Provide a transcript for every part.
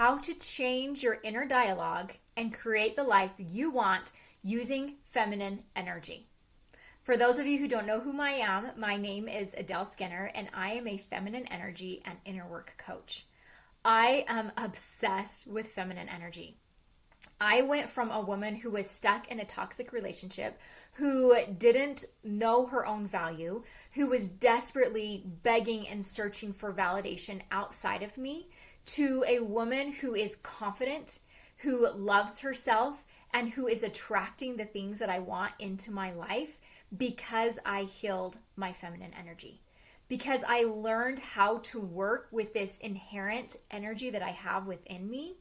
how to change your inner dialogue and create the life you want using feminine energy. For those of you who don't know who I am, my name is Adele Skinner, and I am a feminine energy and inner work coach. I am obsessed with feminine energy. I went from a woman who was stuck in a toxic relationship, who didn't know her own value, who was desperately begging and searching for validation outside of me, to a woman who is confident, who loves herself, and who is attracting the things that I want into my life because I healed my feminine energy. Because I learned how to work with this inherent energy that I have within me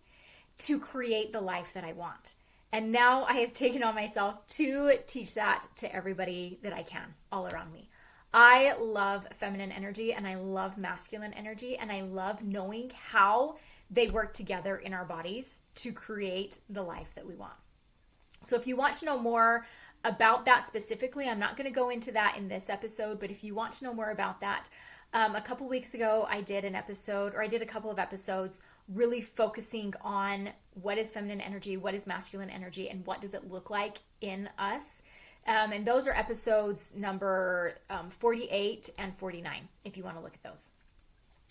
to create the life that I want. And now I have taken on myself to teach that to everybody that I can all around me. I love feminine energy and I love masculine energy, and I love knowing how they work together in our bodies to create the life that we want. So if you want to know more about that specifically, I'm not going to go into that in this episode, but if you want to know more about that, a couple weeks ago I did a couple of episodes really focusing on what is feminine energy, what is masculine energy, and what does it look like in us. And those are episodes number 48 and 49, if you want to look at those.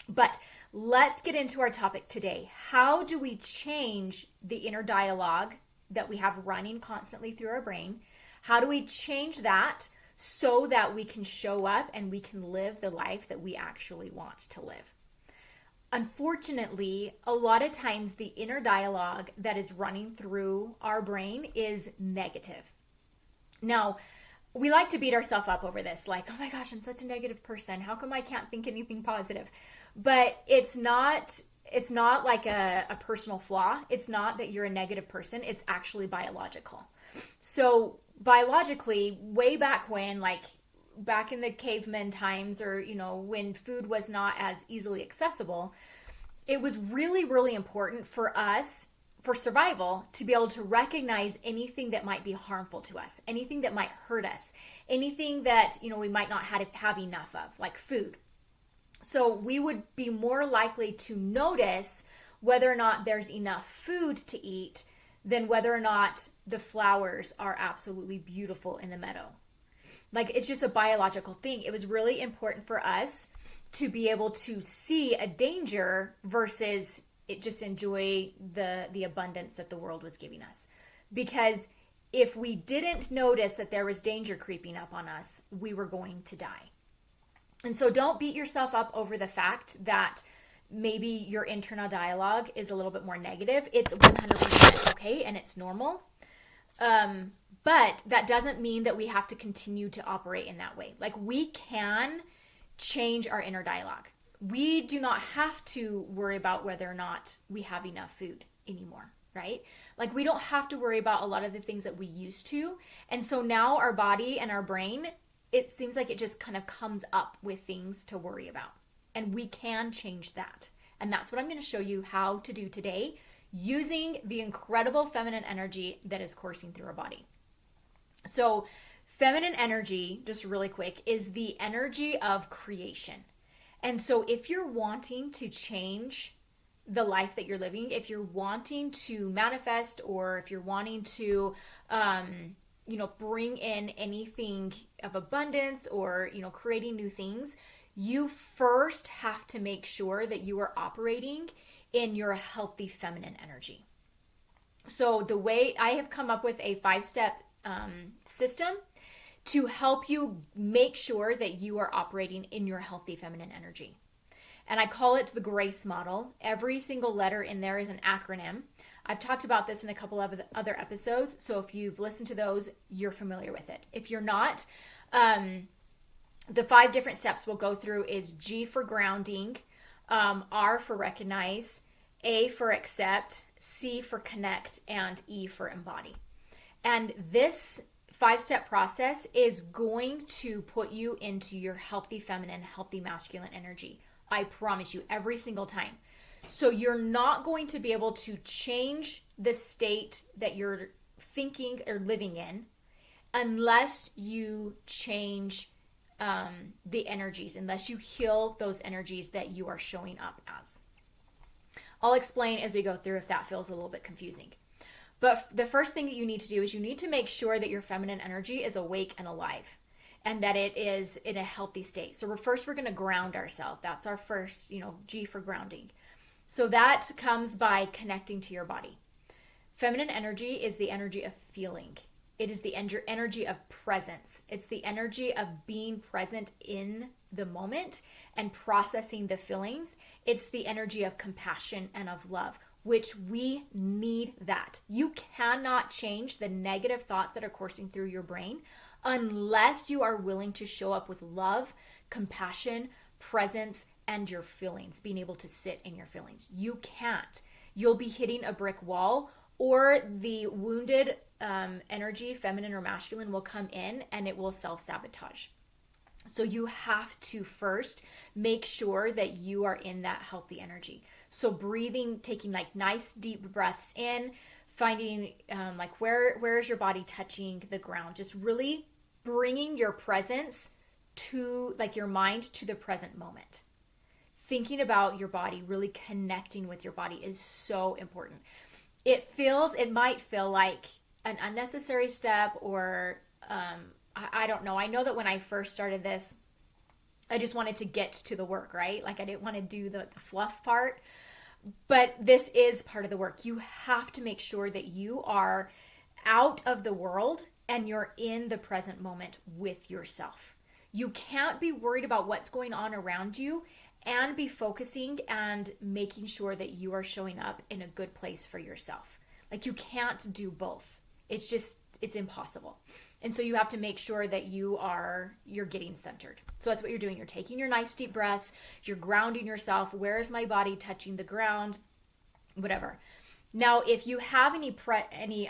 But let's get into our topic today. How do we change the inner dialogue that we have running constantly through our brain? How do we change that so that we can show up and we can live the life that we actually want to live? Unfortunately, a lot of times the inner dialogue that is running through our brain is negative. Now, we like to beat ourselves up over this, like, oh my gosh, I'm such a negative person. How come I can't think anything positive? But it's not like a personal flaw. It's not that you're a negative person. It's actually biological. So biologically, way back when, like back in the caveman times, or, when food was not as easily accessible, it was really, really important for us, for survival, to be able to recognize anything that might be harmful to us, anything that might hurt us, anything that, we might not have enough of, like food. So we would be more likely to notice whether or not there's enough food to eat than whether or not the flowers are absolutely beautiful in the meadow. Like, it's just a biological thing. It was really important for us to be able to see a danger versus it just enjoy the abundance that the world was giving us. Because if we didn't notice that there was danger creeping up on us, we were going to die. And so don't beat yourself up over the fact that maybe your internal dialogue is a little bit more negative. It's 100% okay and it's normal. But that doesn't mean that we have to continue to operate in that way. Like, we can change our inner dialogue. We do not have to worry about whether or not we have enough food anymore, right? Like, we don't have to worry about a lot of the things that we used to. And so now our body and our brain, it seems like it just kind of comes up with things to worry about. And we can change that. And that's what I'm going to show you how to do today, using the incredible feminine energy that is coursing through our body. So feminine energy, just really quick, is the energy of creation. And so if you're wanting to change the life that you're living, if you're wanting to manifest, or if you're wanting to, bring in anything of abundance, or, creating new things, you first have to make sure that you are operating in your healthy feminine energy. So the way I have come up with a 5-step system to help you make sure that you are operating in your healthy feminine energy. And I call it the GRACE model. Every single letter in there is an acronym. I've talked about this in a couple of other episodes, so if you've listened to those, you're familiar with it. If you're not, the 5 different steps we'll go through is G for grounding, R for recognize, A for accept, C for connect, and E for embody. And this 5-step process is going to put you into your healthy feminine, healthy masculine energy. I promise you, every single time. So you're not going to be able to change the state that you're thinking or living in unless you change the energies, unless you heal those energies that you are showing up as. I'll explain as we go through if that feels a little bit confusing. But the first thing that you need to do is you need to make sure that your feminine energy is awake and alive and that it is in a healthy state. So we're going to ground ourselves. That's our first, G for grounding. So that comes by connecting to your body. Feminine energy is the energy of feeling. It is the energy of presence. It's the energy of being present in the moment and processing the feelings. It's the energy of compassion and of love, which we need that. You cannot change the negative thoughts that are coursing through your brain unless you are willing to show up with love, compassion, presence, and your feelings, being able to sit in your feelings. You can't. You'll be hitting a brick wall, or the wounded energy, feminine or masculine, will come in and it will self-sabotage. So you have to first make sure that you are in that healthy energy. So breathing, taking like nice deep breaths in, finding like where is your body touching the ground, just really bringing your presence to, like, your mind to the present moment. Thinking about your body, really connecting with your body is so important. It might feel like an unnecessary step, or I don't know. I know that when I first started this, I just wanted to get to the work, right? Like I didn't want to do the fluff part, but this is part of the work. You have to make sure that you are out of the world and you're in the present moment with yourself. You can't be worried about what's going on around you and be focusing and making sure that you are showing up in a good place for yourself. Like you can't do both. It's impossible. And so you have to make sure that you're getting centered. So that's what you're doing. You're taking your nice deep breaths. You're grounding yourself. Where is my body touching the ground? Whatever. Now, if you have any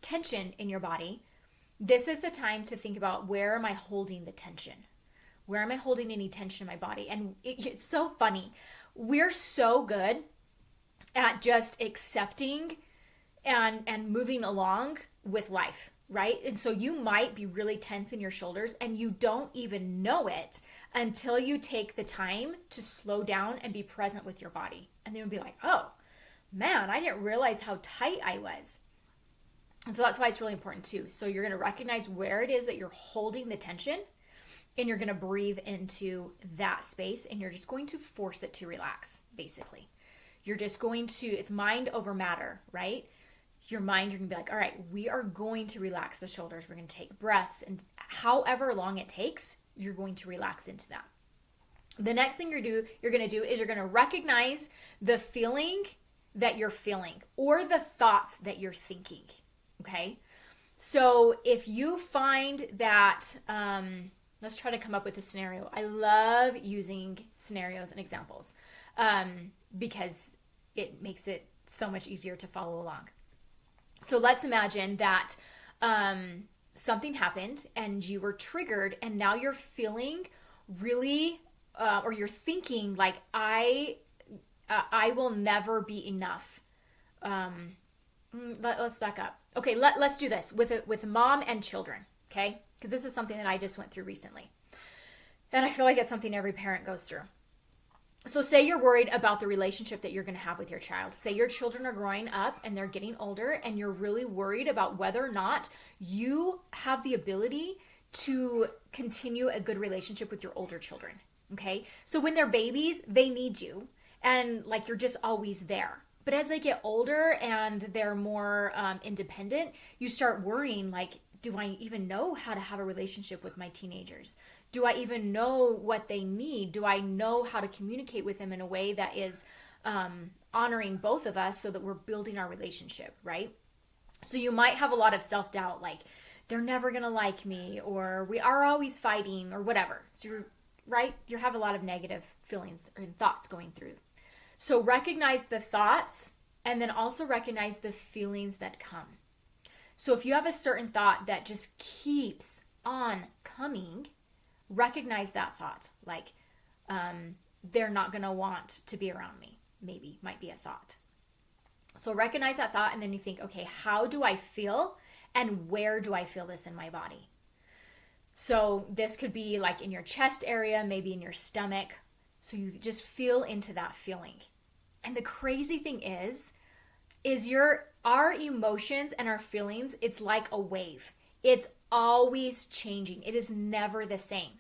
tension in your body, this is the time to think about, where am I holding the tension? Where am I holding any tension in my body? And it's so funny. We're so good at just accepting and moving along with life, right? And so you might be really tense in your shoulders and you don't even know it until you take the time to slow down and be present with your body. And then you'll be like, oh man, I didn't realize how tight I was. And so that's why it's really important too. So you're going to recognize where it is that you're holding the tension, and you're going to breathe into that space, and you're just going to force it to relax, basically. You're just going to, it's mind over matter, right? Your mind, you're going to be like, all right, we are going to relax the shoulders. We're going to take breaths, and however long it takes, you're going to relax into that. The next thing you're going to do is you're going to recognize the feeling that you're feeling or the thoughts that you're thinking, okay? So if you find that, let's try to come up with a scenario. I love using scenarios and examples because it makes it so much easier to follow along. So let's imagine that something happened and you were triggered, and now you're feeling really, or you're thinking like, I will never be enough. Let's back up. Okay, let's do this with mom and children, okay? Because this is something that I just went through recently. And I feel like it's something every parent goes through. So say you're worried about the relationship that you're going to have with your child. Say your children are growing up and they're getting older, and you're really worried about whether or not you have the ability to continue a good relationship with your older children, okay? So when they're babies, they need you, and like you're just always there. But as they get older and they're more independent, you start worrying like, do I even know how to have a relationship with my teenagers? Do I even know what they need? Do I know how to communicate with them in a way that is honoring both of us so that we're building our relationship, right? So you might have a lot of self-doubt, like they're never going to like me, or we are always fighting, or whatever. So you have a lot of negative feelings or thoughts going through. So recognize the thoughts, and then also recognize the feelings that come. So if you have a certain thought that just keeps on coming, recognize that thought. Like, they're not going to want to be around me, maybe, might be a thought. So recognize that thought, and then you think, okay, how do I feel, and where do I feel this in my body? So this could be like in your chest area, maybe in your stomach. So you just feel into that feeling. And the crazy thing is our emotions and our feelings, it's like a wave. It's always changing. It is never the same.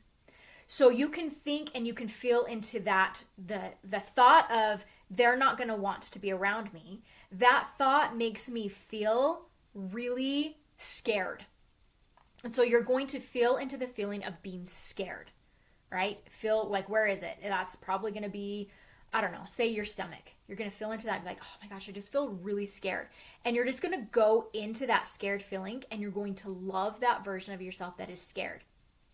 So you can think and you can feel into that, the thought of they're not going to want to be around me. That thought makes me feel really scared. And so you're going to feel into the feeling of being scared, right? Feel like, where is it? That's probably going to be, I don't know, say your stomach. You're going to feel into that and be like, oh my gosh, I just feel really scared. And you're just going to go into that scared feeling and you're going to love that version of yourself that is scared.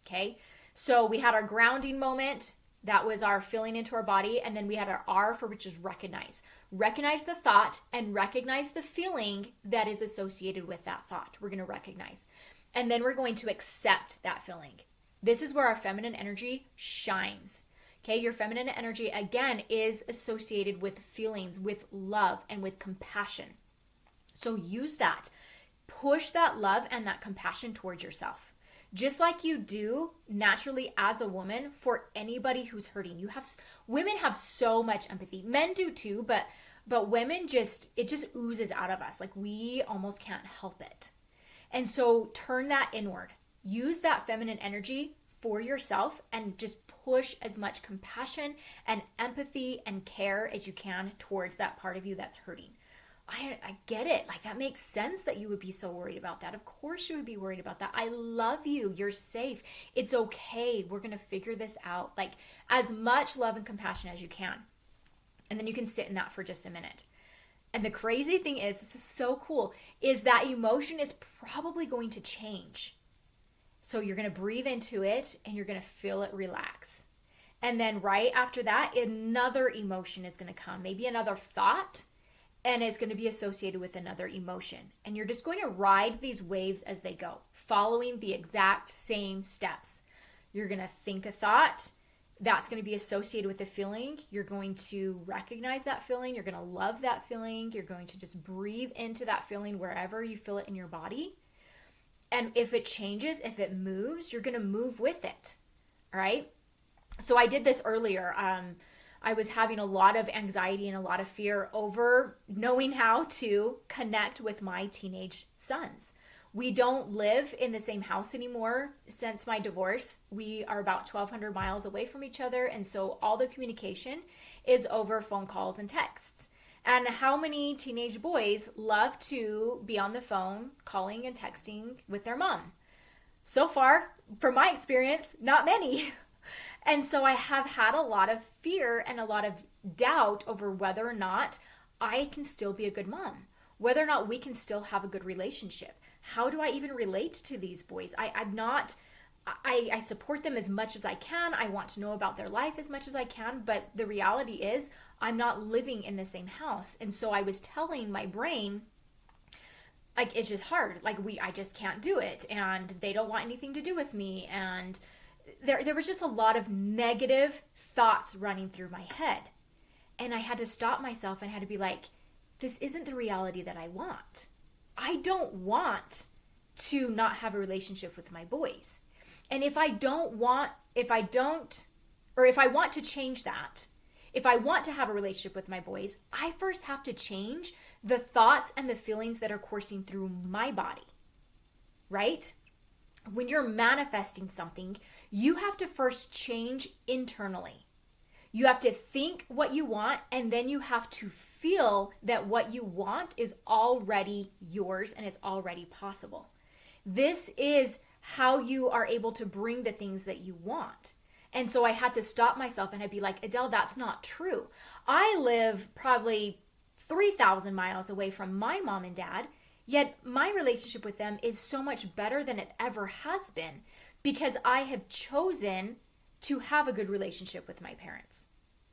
Okay? So we had our grounding moment. That was our feeling into our body. And then we had our R for which is recognize. Recognize the thought and recognize the feeling that is associated with that thought. We're going to recognize. And then we're going to accept that feeling. This is where our feminine energy shines. Okay, your feminine energy, again, is associated with feelings, with love, and with compassion. So use that. Push that love and that compassion towards yourself. Just like you do naturally as a woman for anybody who's hurting. Women have so much empathy. Men do too, but women it just oozes out of us. Like we almost can't help it. And so turn that inward. Use that feminine energy for yourself and just push as much compassion and empathy and care as you can towards that part of you that's hurting. I get it. Like that makes sense that you would be so worried about that. Of course you would be worried about that. I love you. You're safe. It's okay. We're going to figure this out. Like as much love and compassion as you can. And then you can sit in that for just a minute. And the crazy thing is, this is so cool, is that emotion is probably going to change. So you're going to breathe into it and you're going to feel it relax. And then right after that, another emotion is going to come, maybe another thought, and it's going to be associated with another emotion. And you're just going to ride these waves as they go, following the exact same steps. You're going to think a thought. That's going to be associated with a feeling. You're going to recognize that feeling. You're going to love that feeling. You're going to just breathe into that feeling wherever you feel it in your body. And if it changes, if it moves, you're going to move with it. All right. So I did this earlier. I was having a lot of anxiety and a lot of fear over knowing how to connect with my teenage sons. We don't live in the same house anymore since my divorce. We are about 1,200 miles away from each other. And so all the communication is over phone calls and texts. And how many teenage boys love to be on the phone calling and texting with their mom? So far, from my experience, not many. And so I have had a lot of fear and a lot of doubt over whether or not I can still be a good mom, whether or not we can still have a good relationship. How do I even relate to these boys? I support them as much as I can. I want to know about their life as much as I can. But the reality is I'm not living in the same house. And so I was telling my brain, like, it's just hard. Like I just can't do it. And they don't want anything to do with me. And there was just a lot of negative thoughts running through my head. And I had to stop myself and had to be like, this isn't the reality that I want. I don't want to not have a relationship with my boys. And if I want to change that, if I want to have a relationship with my boys, I first have to change the thoughts and the feelings that are coursing through my body, right? When you're manifesting something, you have to first change internally. You have to think what you want, and then you have to feel that what you want is already yours and it's already possible. This is how you are able to bring the things that you want. And so I had to stop myself and I'd be like, Adele, that's not true. I live probably 3,000 miles away from my mom and dad, yet my relationship with them is so much better than it ever has been because I have chosen to have a good relationship with my parents.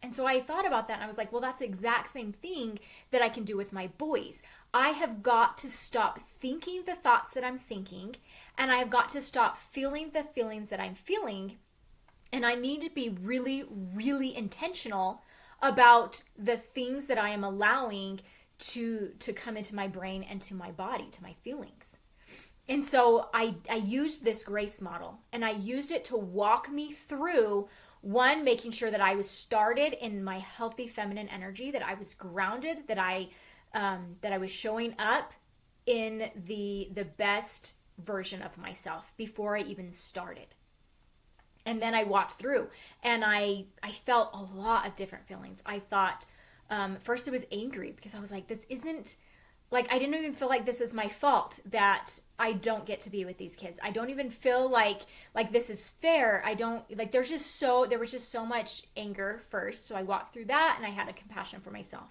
And so I thought about that and I was like, well, that's the exact same thing that I can do with my boys. I have got to stop thinking the thoughts that I'm thinking, and I have got to stop feeling the feelings that I'm feeling. And I need to be really, really intentional about the things that I am allowing to come into my brain and to my body, to my feelings. And so I used this grace model, and I used it to walk me through One, making sure that I was started in my healthy feminine energy, that I was grounded, that I was showing up in the best version of myself before I even started. And then I walked through, and I felt a lot of different feelings. I thought, first it was angry, because I was like, this isn't, like, I didn't even feel like this is my fault that I don't get to be with these kids. I don't even feel like this is fair. I don't, like, there was just so much anger first. So I walked through that, and I had a compassion for myself.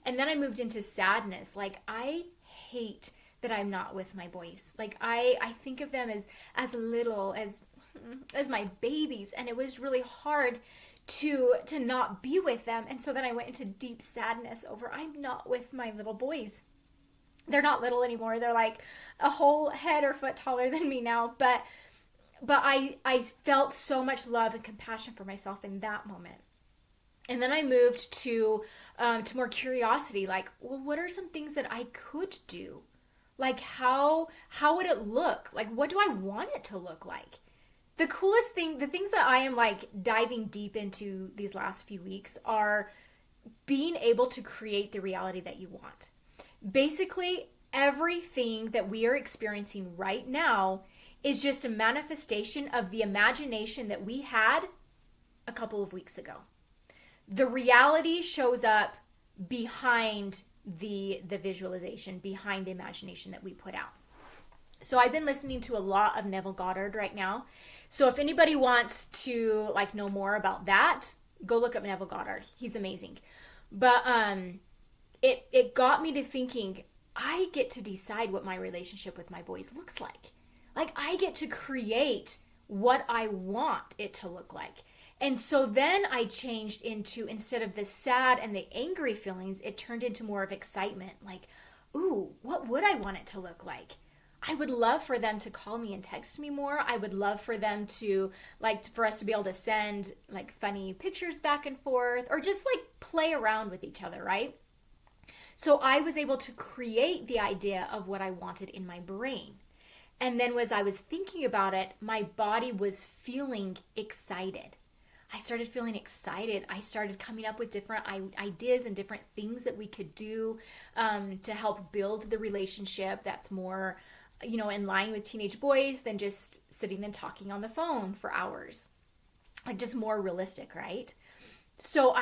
And then I moved into sadness. Like, I hate that I'm not with my boys. Like, I think of them as little, as my babies, and it was really hard to not be with them. And so then I went into deep sadness over, I'm not with my little boys. They're not little anymore. They're like a whole head or foot taller than me now. But I felt so much love and compassion for myself in that moment. And then I moved to more curiosity. Like, well, what are some things that I could do? Like, how would it look? Like, what do I want it to look like? The coolest thing, the things that I am like diving deep into these last few weeks are being able to create the reality that you want. Basically, everything that we are experiencing right now is just a manifestation of the imagination that we had a couple of weeks ago. The reality shows up behind the visualization, behind the imagination that we put out. So I've been listening to a lot of Neville Goddard right now. So if anybody wants to like know more about that, go look up Neville Goddard. He's amazing. But it got me to thinking, I get to decide what my relationship with my boys looks like. Like, I get to create what I want it to look like. And so then I changed into, instead of the sad and the angry feelings, it turned into more of excitement. Like, ooh, what would I want it to look like? I would love for them to call me and text me more. I would love for them to, like, for us to be able to send like funny pictures back and forth, or just like play around with each other, right? So I was able to create the idea of what I wanted in my brain. And then as I was thinking about it, my body was feeling excited. I started feeling excited. I started coming up with different ideas and different things that we could do to help build the relationship that's more, in line with teenage boys than just sitting and talking on the phone for hours. Like, just more realistic, right? So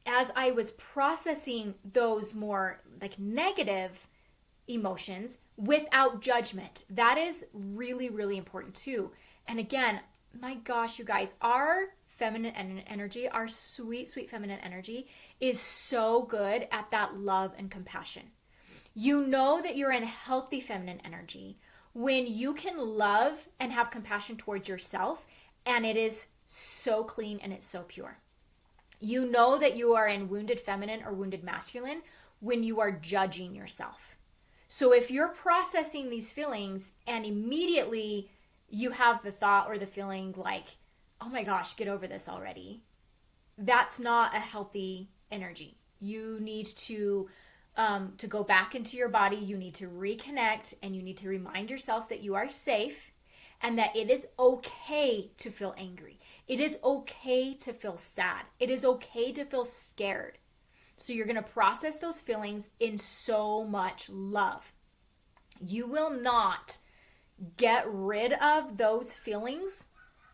as I was processing those more like negative emotions without judgment, that is really, really important too. And again, my gosh, you guys, our feminine energy, our sweet, sweet feminine energy is so good at that love and compassion. You know that you're in healthy feminine energy when you can love and have compassion towards yourself, and it is so clean and it's so pure. You know that you are in wounded feminine or wounded masculine when you are judging yourself. So if you're processing these feelings and immediately you have the thought or the feeling like, oh my gosh, get over this already, that's not a healthy energy. You need to go back into your body. You need to reconnect, and you need to remind yourself that you are safe and that it is okay to feel angry. It is okay to feel sad. It is okay to feel scared. So you're going to process those feelings in so much love. You will not get rid of those feelings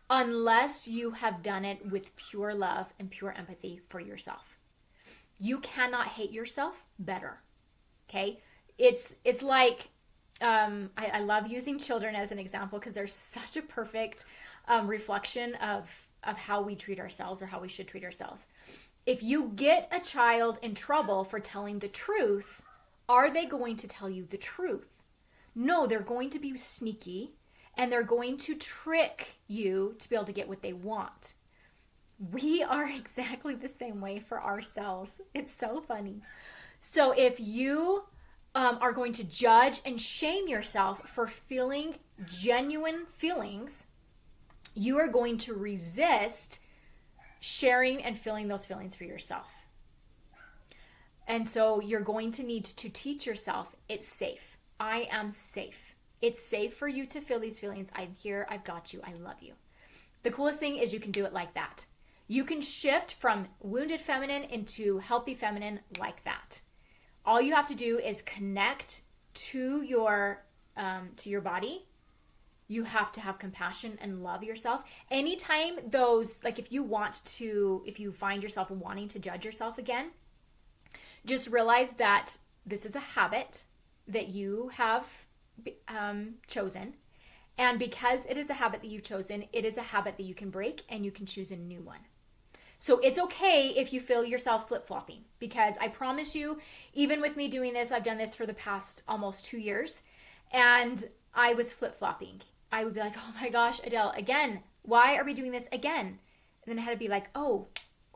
unless you have done it with pure love and pure empathy for yourself. You cannot hate yourself better. Okay? It's like, I love using children as an example because they're such a perfect reflection of how we treat ourselves, or how we should treat ourselves. If you get a child in trouble for telling the truth, are they going to tell you the truth? No, they're going to be sneaky, and they're going to trick you to be able to get what they want. We are exactly the same way for ourselves. It's so funny. So if you are going to judge and shame yourself for feeling genuine feelings, you are going to resist sharing and feeling those feelings for yourself. And so you're going to need to teach yourself, it's safe. I am safe. It's safe for you to feel these feelings. I'm here. I've got you. I love you. The coolest thing is you can do it like that. You can shift from wounded feminine into healthy feminine like that. All you have to do is connect to your body. You have to have compassion and love yourself. Anytime those, like if you find yourself wanting to judge yourself again, just realize that this is a habit that you have chosen. And because it is a habit that you've chosen, it is a habit that you can break and you can choose a new one. So it's okay if you feel yourself flip-flopping, because I promise you, even with me doing this, I've done this for the past almost 2 years, and I was flip-flopping. I would be like, oh my gosh, Adele, again, why are we doing this again? And then I had to be like, oh,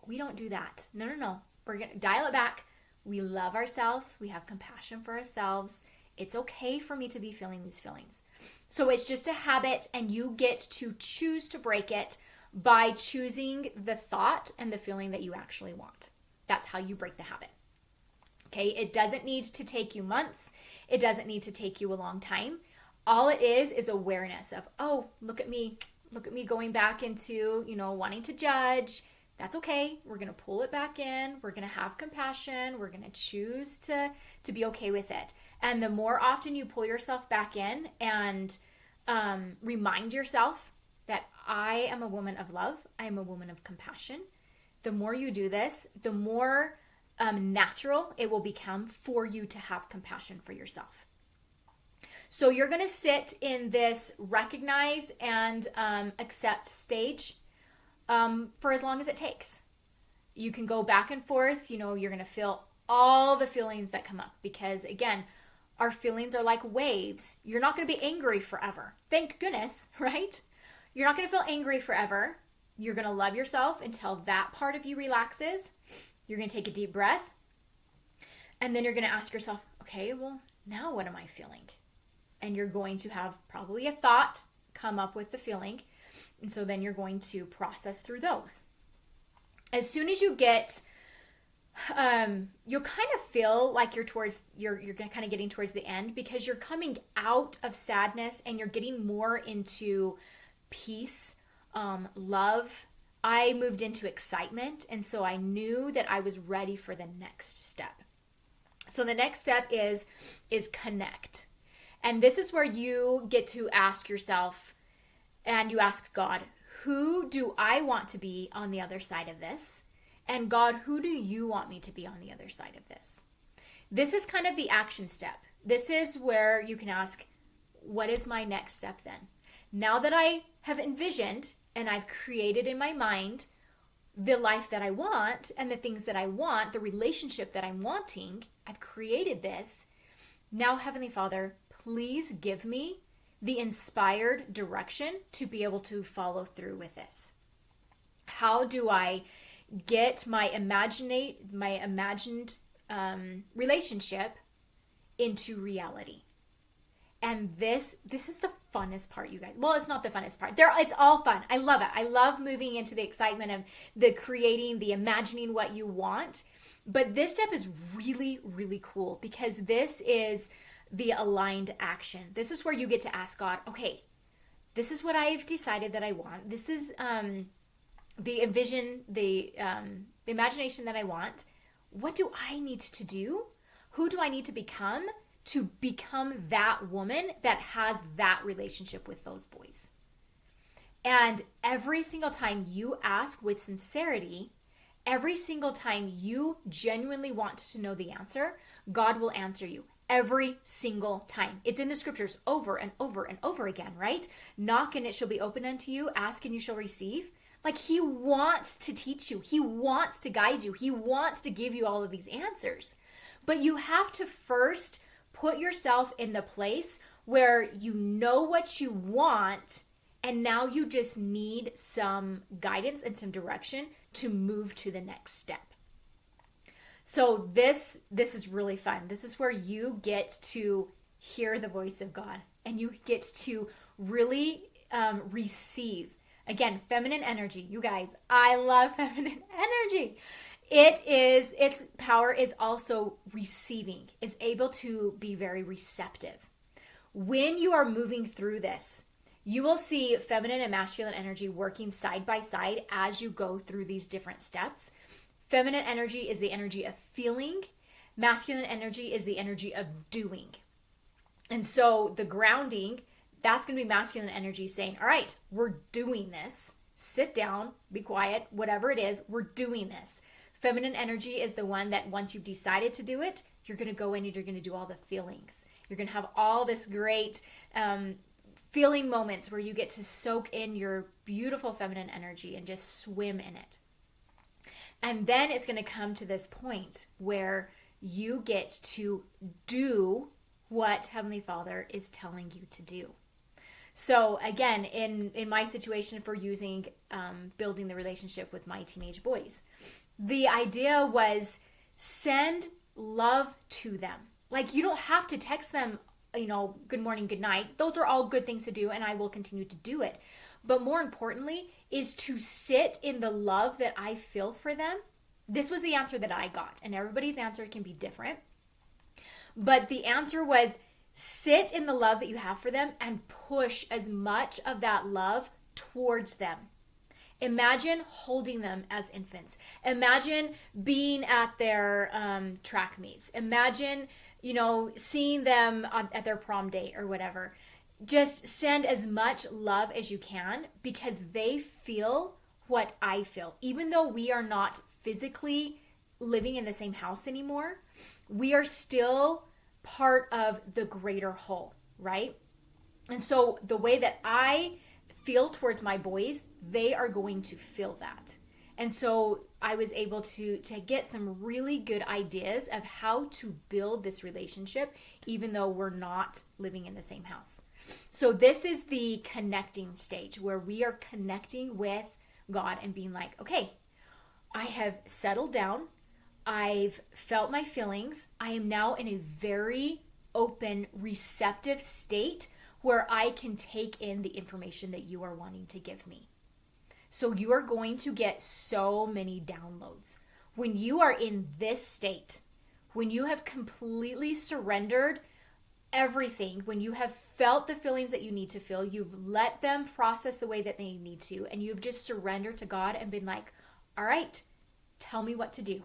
we don't do that. No. We're going to dial it back. We love ourselves. We have compassion for ourselves. It's okay for me to be feeling these feelings. So it's just a habit, and you get to choose to break it by choosing the thought and the feeling that you actually want. That's how you break the habit. Okay, it doesn't need to take you months. It doesn't need to take you a long time. All it is awareness of, oh, look at me going back into, wanting to judge. That's okay. We're going to pull it back in. We're going to have compassion. We're going to choose to be okay with it. And the more often you pull yourself back in and remind yourself that I am a woman of love, I am a woman of compassion, the more you do this, the more natural it will become for you to have compassion for yourself. So you're going to sit in this recognize and accept stage for as long as it takes. You can go back and forth. You're going to feel all the feelings that come up, because again, our feelings are like waves. You're not going to be angry forever. Thank goodness, right? You're not going to feel angry forever. You're going to love yourself until that part of you relaxes. You're going to take a deep breath. And then you're going to ask yourself, okay, well, now what am I feeling? And you're going to have probably a thought come up with the feeling. And so then you're going to process through those. As soon as you get, you'll kind of feel like you're kind of getting towards the end, because you're coming out of sadness and you're getting more into peace, love. I moved into excitement, and so I knew that I was ready for the next step. So the next step is connect. And this is where you get to ask yourself, and you ask God, who do I want to be on the other side of this? And God, who do you want me to be on the other side of this? This is kind of the action step. This is where you can ask, what is my next step then? Now that I have envisioned and I've created in my mind the life that I want and the things that I want, the relationship that I'm wanting, I've created this. Now, Heavenly Father, please give me the inspired direction to be able to follow through with this. How do I get my imagined relationship into reality? And this is the funnest part, you guys. Well, it's not the funnest part. It's all fun. I love it. I love moving into the excitement of the creating, the imagining what you want. But this step is really, really cool, because this is the aligned action. This is where you get to ask God, okay, this is what I've decided that I want. This is the envision, the imagination that I want. What do I need to do? Who do I need to become that woman that has that relationship with those boys? And every single time you ask with sincerity, every single time you genuinely want to know the answer, God will answer you. Every single time. It's in the scriptures over and over and over again, right? Knock and it shall be opened unto you. Ask and you shall receive. Like, he wants to teach you. He wants to guide you. He wants to give you all of these answers. But you have to first put yourself in the place where you know what you want, and now you just need some guidance and some direction to move to the next step. So this is really fun. This is where you get to hear the voice of God, and you get to really receive. Again, feminine energy. You guys, I love feminine energy. Its power is also receiving. It's able to be very receptive. When you are moving through this, you will see feminine and masculine energy working side by side as you go through these different steps. Feminine energy is the energy of feeling. Masculine energy is the energy of doing. And so the grounding, that's going to be masculine energy saying, all right, we're doing this. Sit down, be quiet, whatever it is, we're doing this. Feminine energy is the one that once you've decided to do it, you're going to go in and you're going to do all the feelings. You're going to have all this great feeling moments where you get to soak in your beautiful feminine energy and just swim in it. And then it's going to come to this point where you get to do what Heavenly Father is telling you to do. So again, in my situation, if we're using building the relationship with my teenage boys, the idea was send love to them. Like, you don't have to text them, good morning, good night. Those are all good things to do, and I will continue to do it. But more importantly is to sit in the love that I feel for them. This was the answer that I got, and everybody's answer can be different. But the answer was sit in the love that you have for them and push as much of that love towards them. Imagine holding them as infants. Imagine being at their track meets. Imagine, seeing them at their prom date or whatever. Just send as much love as you can because they feel what I feel. Even though we are not physically living in the same house anymore, we are still part of the greater whole, right? And so the way that I feel towards my boys, they are going to feel that. And so I was able to get some really good ideas of how to build this relationship, even though we're not living in the same house. So this is the connecting stage where we are connecting with God and being like, okay, I have settled down. I've felt my feelings. I am now in a very open, receptive state where I can take in the information that you are wanting to give me. So you are going to get so many downloads. When you are in this state, when you have completely surrendered everything, when you have felt the feelings that you need to feel, you've let them process the way that they need to, and you've just surrendered to God and been like, all right, tell me what to do.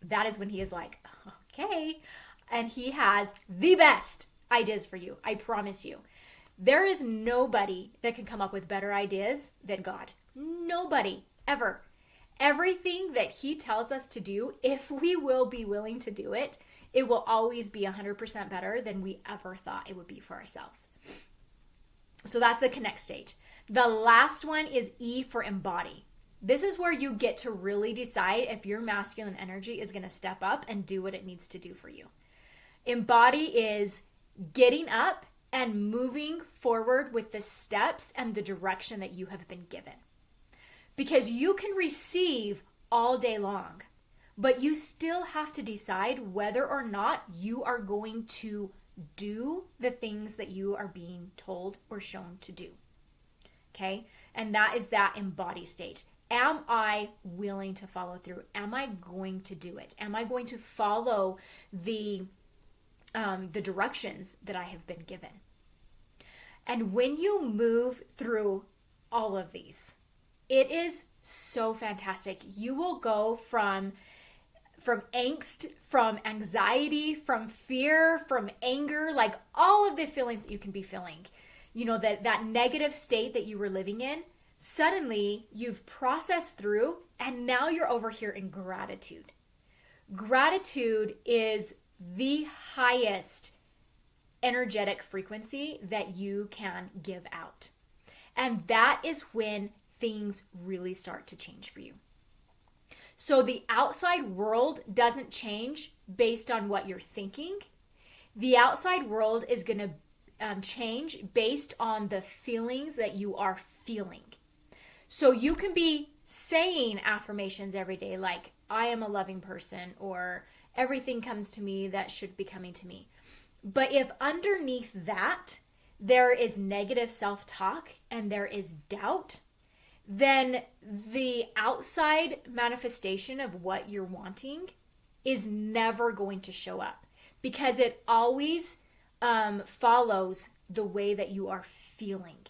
That is when he is like, okay. And he has the best ideas for you. I promise you. There is nobody that can come up with better ideas than God. Nobody, ever. Everything that he tells us to do, if we will be willing to do it, it will always be 100% better than we ever thought it would be for ourselves. So that's the connect stage. The last one is E for embody. This is where you get to really decide if your masculine energy is going to step up and do what it needs to do for you. Embody is getting up and moving forward with the steps and the direction that you have been given. Because you can receive all day long, but you still have to decide whether or not you are going to do the things that you are being told or shown to do. Okay? And that is that embody state. Am I willing to follow through? Am I going to do it? Am I going to follow the directions that I have been given? And when you move through all of these, it is so fantastic. You will go from angst, from anxiety, from fear, from anger, like all of the feelings that you can be feeling, that negative state that you were living in. Suddenly you've processed through and now you're over here in gratitude. Gratitude is the highest energetic frequency that you can give out. And that is when things really start to change for you. So the outside world doesn't change based on what you're thinking. The outside world is going to change based on the feelings that you are feeling. So you can be saying affirmations every day like, I am a loving person, or everything comes to me that should be coming to me. But if underneath that there is negative self-talk and there is doubt, then the outside manifestation of what you're wanting is never going to show up, because it always follows the way that you are feeling.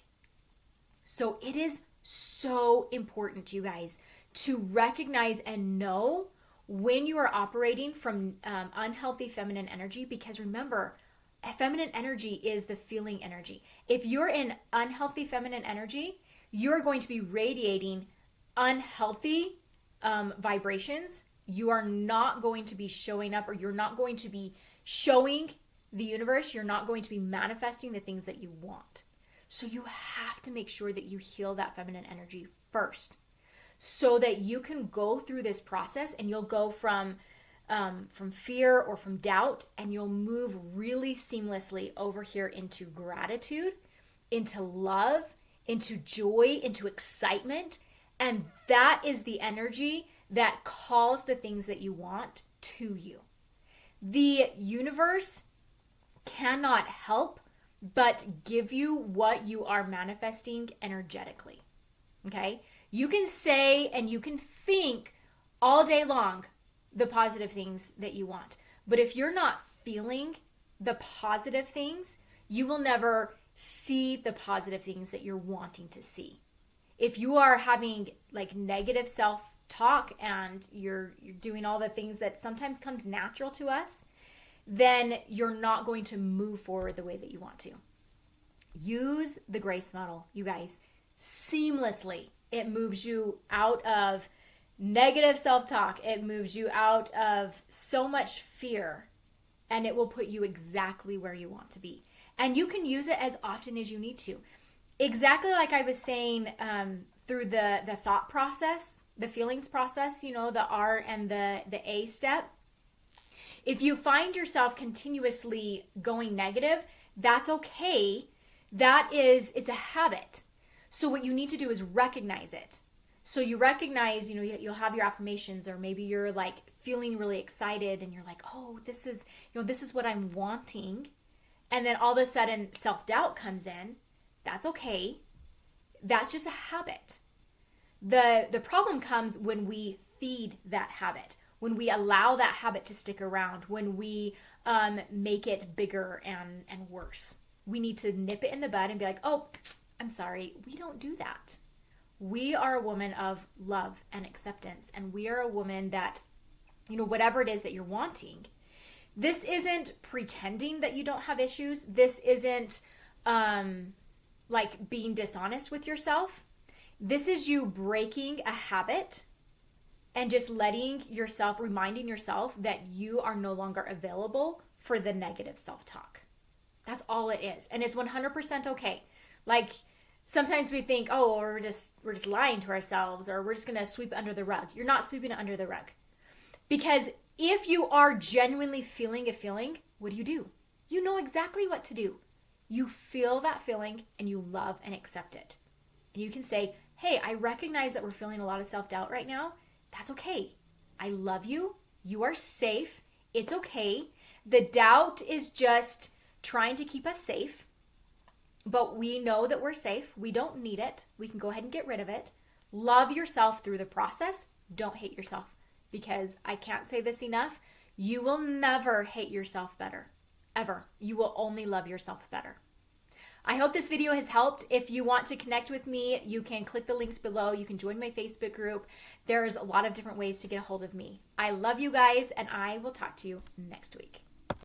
So it is so important, you guys, to recognize and know when you are operating from unhealthy feminine energy, because remember, feminine energy is the feeling energy. If you're in unhealthy feminine energy, you're going to be radiating unhealthy vibrations. You are not going to be showing up, or you're not going to be showing the universe, you're not going to be manifesting the things that you want. So you have to make sure that you heal that feminine energy first, so that you can go through this process, and you'll go from fear or from doubt, and you'll move really seamlessly over here into gratitude, into love, into joy, into excitement. And that is the energy that calls the things that you want to you. The universe cannot help but give you what you are manifesting energetically. Okay? You can say and you can think all day long the positive things that you want. But if you're not feeling the positive things, you will never see the positive things that you're wanting to see. If you are having like negative self-talk and you're doing all the things that sometimes comes natural to us, then you're not going to move forward the way that you want to. Use the grace model, you guys, seamlessly. It moves you out of negative self-talk. It moves you out of so much fear, and it will put you exactly where you want to be. And you can use it as often as you need to. Exactly like I was saying through the thought process, the feelings process, the R and the A step. If you find yourself continuously going negative, that's okay. It's a habit. So what you need to do is recognize it. So you recognize, you'll have your affirmations, or maybe you're like feeling really excited and you're like, oh, this is what I'm wanting. And then all of a sudden self-doubt comes in. That's okay. That's just a habit. The problem comes when we feed that habit, when we allow that habit to stick around, when we make it bigger and worse. We need to nip it in the bud and be like, oh, I'm sorry. We don't do that. We are a woman of love and acceptance. And we are a woman that, whatever it is that you're wanting, this isn't pretending that you don't have issues. This isn't like being dishonest with yourself. This is you breaking a habit and just reminding yourself that you are no longer available for the negative self-talk. That's all it is. And it's 100% okay. Like, sometimes we think, oh, we're just lying to ourselves, or we're just going to sweep it under the rug. You're not sweeping it under the rug. Because if you are genuinely feeling a feeling, what do? You know exactly what to do. You feel that feeling and you love and accept it. And you can say, hey, I recognize that we're feeling a lot of self-doubt right now. That's okay. I love you. You are safe. It's okay. The doubt is just trying to keep us safe. But we know that we're safe. We don't need it. We can go ahead and get rid of it. Love yourself through the process. Don't hate yourself. Because I can't say this enough. You will never hate yourself better. Ever. You will only love yourself better. I hope this video has helped. If you want to connect with me, you can click the links below. You can join my Facebook group. There's a lot of different ways to get a hold of me. I love you guys, and I will talk to you next week.